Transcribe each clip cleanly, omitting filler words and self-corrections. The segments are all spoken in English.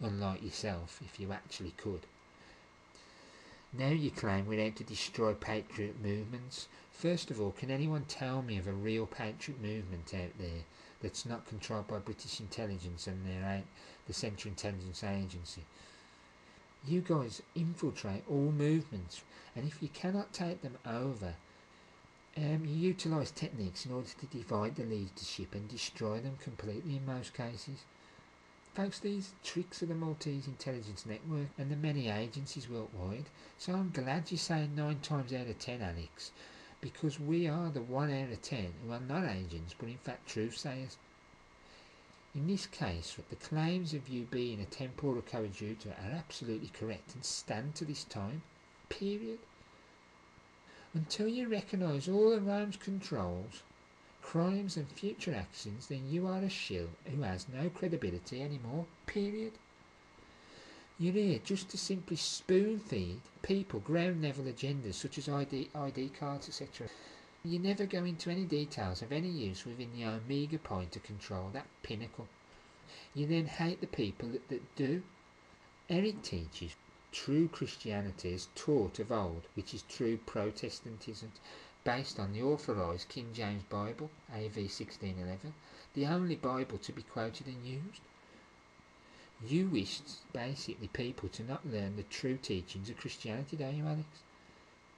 unlike yourself, if you actually could. Now you claim we're out to destroy patriot movements. First of all, can anyone tell me of a real patriot movement out there that's not controlled by British intelligence and the Central Intelligence Agency? You guys infiltrate all movements, and if you cannot take them over, you utilise techniques in order to divide the leadership and destroy them completely in most cases. Folks, these tricks of the Maltese intelligence network and the many agencies worldwide, so I'm glad you're saying 9 times out of 10, Alex, because we are the 1 out of 10 who are not agents but in fact truth-sayers. In this case, the claims of you being a temporal coadjutor are absolutely correct and stand to this time, period. Until you recognise all of Rome's controls, crimes and future actions, then you are a shill who has no credibility anymore, period. You're here just to simply spoon-feed people ground-level agendas such as ID cards, etc. You never go into any details of any use within the omega point of control, that pinnacle. You then hate the people that do. Eric teaches true Christianity as taught of old, which is true Protestantism, based on the authorised King James Bible, AV 1611, the only Bible to be quoted and used. You wish basically people to not learn the true teachings of Christianity, don't you, Alex?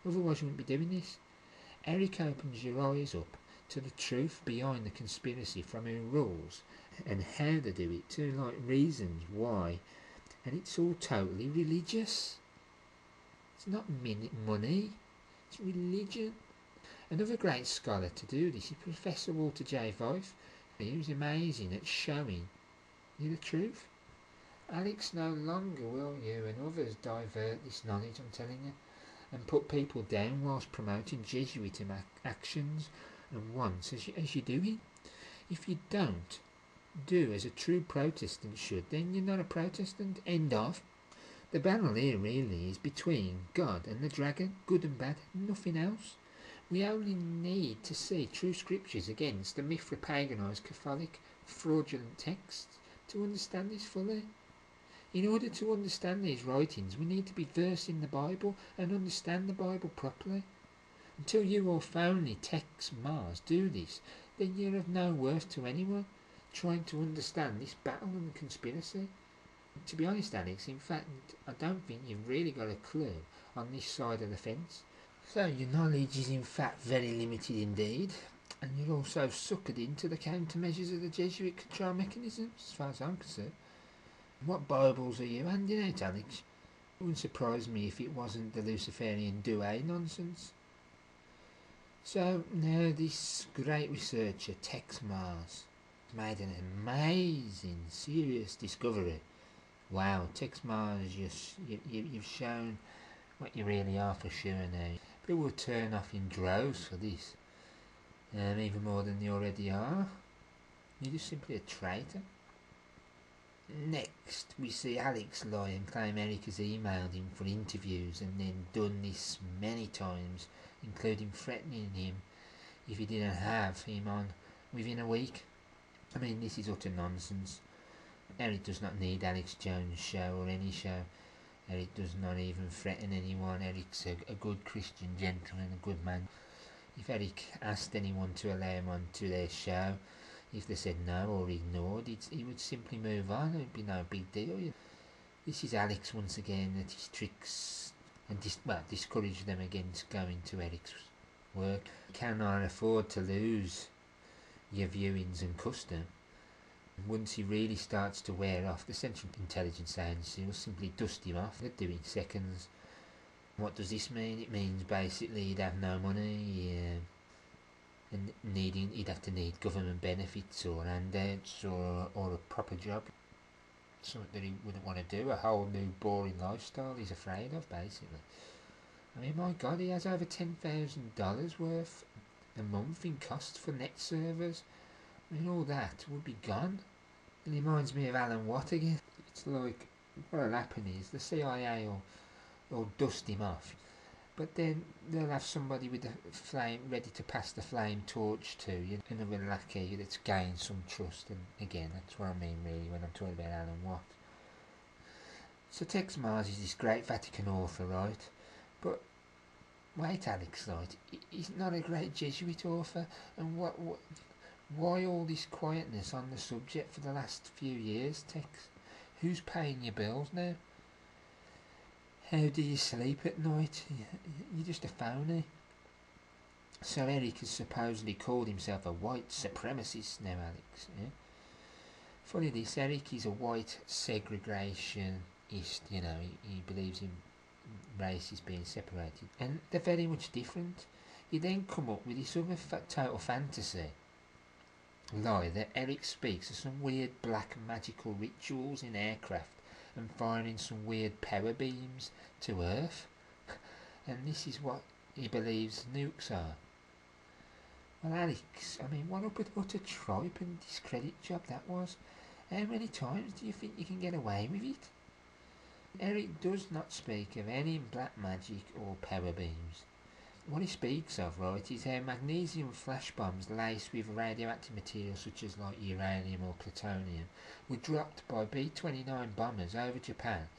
Otherwise you wouldn't be doing this. Eric opens your eyes up to the truth behind the conspiracy from who rules and how they do it, to reasons why, and it's all totally religious. It's not money, it's religion. Another great scholar to do this is Professor Walter J. Fife. He was amazing at showing you the truth. Alex, no longer will you and others divert this knowledge, I'm telling you, and put people down whilst promoting Jesuit actions and wants as you're doing. If you don't do as a true Protestant should, then you're not a Protestant. End of. The battle here really is between God and the dragon, good and bad, nothing else. We only need to see true scriptures against the Mithra-paganised Catholic fraudulent texts to understand this fully. In order to understand these writings, we need to be versed in the Bible and understand the Bible properly. Until you or phony Tex Mars do this, then you're of no worth to anyone trying to understand this battle and conspiracy. To be honest, Alex, in fact, I don't think you've really got a clue on this side of the fence. So your knowledge is in fact very limited indeed, and you're also suckered into the countermeasures of the Jesuit control mechanism, as far as I'm concerned. What Bibles are you handing out, Alex? It wouldn't surprise me if it wasn't the Luciferian Douay nonsense. So now this great researcher, Tex Mars, made an amazing, serious discovery. Wow, Tex Mars, you've shown what you really are for sure now. People will turn off in droves for this, even more than they already are. You're just simply a traitor. Next, we see Alex lie and claim Eric has emailed him for interviews and then done this many times, including threatening him if he didn't have him on within a week. I mean, this is utter nonsense. Eric does not need Alex Jones' show or any show. Eric does not even threaten anyone. Eric's a good Christian gentleman, a good man. If Eric asked anyone to allow him onto their show, if they said no or ignored, he would simply move on. It would be no big deal. This is Alex once again at his tricks and discourage them against going to Eric's work. You cannot afford to lose your viewings and custom. Once he really starts to wear off, the Central Intelligence Agency will simply dust him off. They'll do it in seconds. What does this mean? It means basically he'd have no money, and he'd have to need government benefits or handouts or a proper job. Something that he wouldn't want to do, a whole new boring lifestyle he's afraid of, basically. I mean, my God, he has over $10,000 worth a month in costs for net servers. I mean, all that would be gone. It reminds me of Alan Watt again. It's like, what'll happen is the CIA will dust him off, but then they'll have somebody with the flame ready to pass the flame torch to, another lackey that's gained some trust. And again, that's what I mean really when I'm talking about Alan Watt. So Tex Mars is this great Vatican author, right? But wait, Alex, right? He's not a great Jesuit author, and why all this quietness on the subject for the last few years, Tex? Who's paying your bills now? How do you sleep at night? You're just a phony. So Eric has supposedly called himself a white supremacist now, Alex. Yeah? Funny this, Eric is a white segregationist, you know, he believes in races being separated. And they're very much different. You then come up with this other total fantasy lie that Eric speaks of some weird black magical rituals in aircraft and firing some weird power beams to Earth. And this is what he believes nukes are. Well, Alex, I mean, what utter tripe and discredit job that was. How many times do you think you can get away with it? Eric does not speak of any black magic or power beams. What he speaks of, right, is how magnesium flash bombs laced with radioactive material such as like uranium or plutonium were dropped by B-29 bombers over Japan.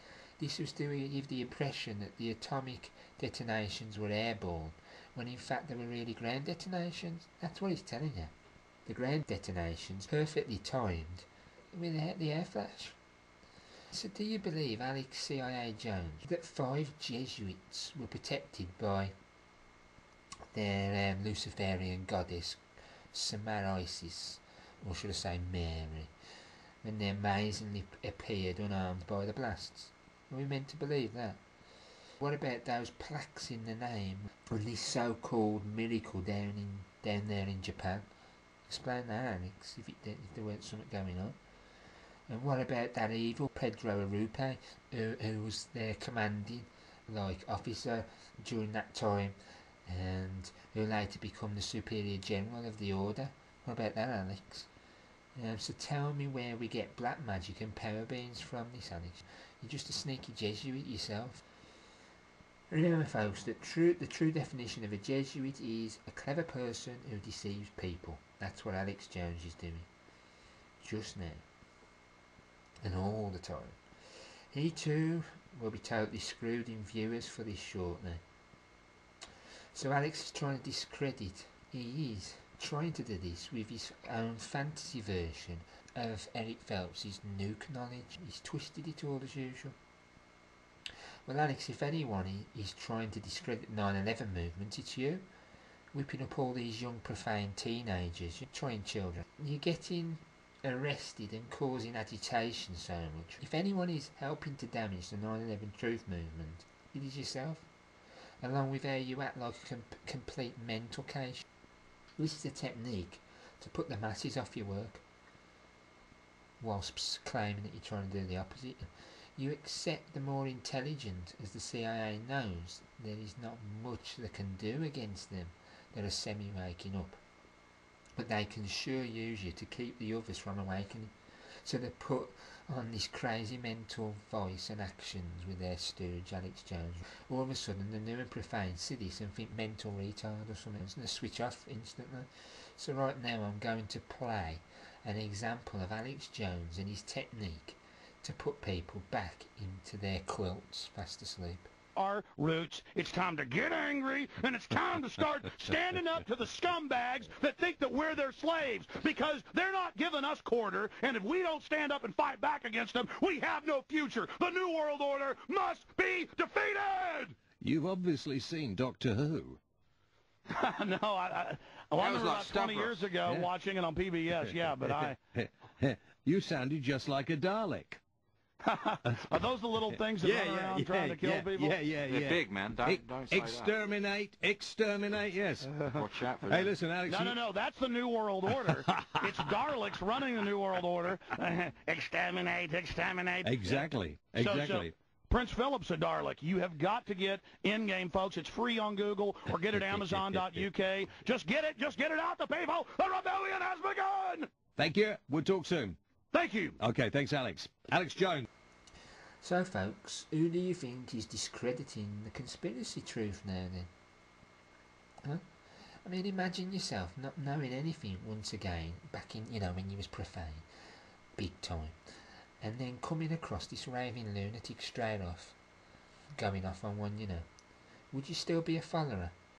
This was to give the impression that the atomic detonations were airborne, when in fact they were really ground detonations. That's what he's telling you. The ground detonations perfectly timed without the air flash. So do you believe, Alex CIA Jones, that 5 Jesuits were protected by their Luciferian goddess Samarisis, or should I say Mary, when they amazingly appeared unarmed by the blasts? Are we meant to believe that? What about those plaques in the name of this so-called miracle down there in Japan? Explain that, Alex, if there weren't something going on. And what about that evil Pedro Arupe, who was their commanding officer during that time, and who later became the Superior General of the Order? What about that, Alex? So tell me where we get black magic and power beams from this, Alex. You're just a sneaky Jesuit yourself. Remember, folks, that the true definition of a Jesuit is a clever person who deceives people. That's what Alex Jones is doing. Just now. And all the time. He too will be totally screwed in viewers for this shortly. So Alex is trying to discredit. He is trying to do this with his own fantasy version of Eric Phelps' nuke knowledge. He's twisted it all as usual. Well, Alex, if anyone is trying to discredit the 9/11 movement, it's you. Whipping up all these young profane teenagers. You're trying children. You're getting arrested and causing agitation so much. If anyone is helping to damage the 9/11 truth movement, it is yourself, along with how you act like a complete mental case. This is a technique to put the masses off your work, whilst claiming that you're trying to do the opposite. You accept the more intelligent, as the CIA knows there is not much they can do against them that are semi-waking up. But they can sure use you to keep the others from awakening. So they put on this crazy mental voice and actions with their stooge, Alex Jones. All of a sudden, the new and profane see this and think mental retard or something, and they switch off instantly. So right now I'm going to play an example of Alex Jones and his technique to put people back into their quilts fast asleep. Our roots. It's time to get angry, and it's time to start standing up to the scumbags that think that we're their slaves, because they're not giving us quarter, and if we don't stand up and fight back against them, we have no future. The New World Order must be defeated! You've obviously seen Doctor Who. No, I remember about 20 years ago watching it on PBS, yeah, but I... You sounded just like a Dalek. Are those the little things that run around trying to kill people? Yeah. They're big, man. Don't say Exterminate, yes. that. Watch out for Hey, them. listen, Alex. No, that's the New World Order. It's Daleks running the New World Order. Exterminate. Exactly. So, Prince Philip's a Dalek. You have got to get in-game, folks. It's free on Google, or get it at Amazon.uk. Just get it out to people. The rebellion has begun! Thank you. We'll talk soon. Thank you. Okay, thanks, Alex. Alex Jones. So, folks, who do you think is discrediting the conspiracy truth now, then? Huh? I mean, imagine yourself not knowing anything once again, back in, when you was profane, big time, and then coming across this raving lunatic straight off, going off on one, you know, would you still be a follower?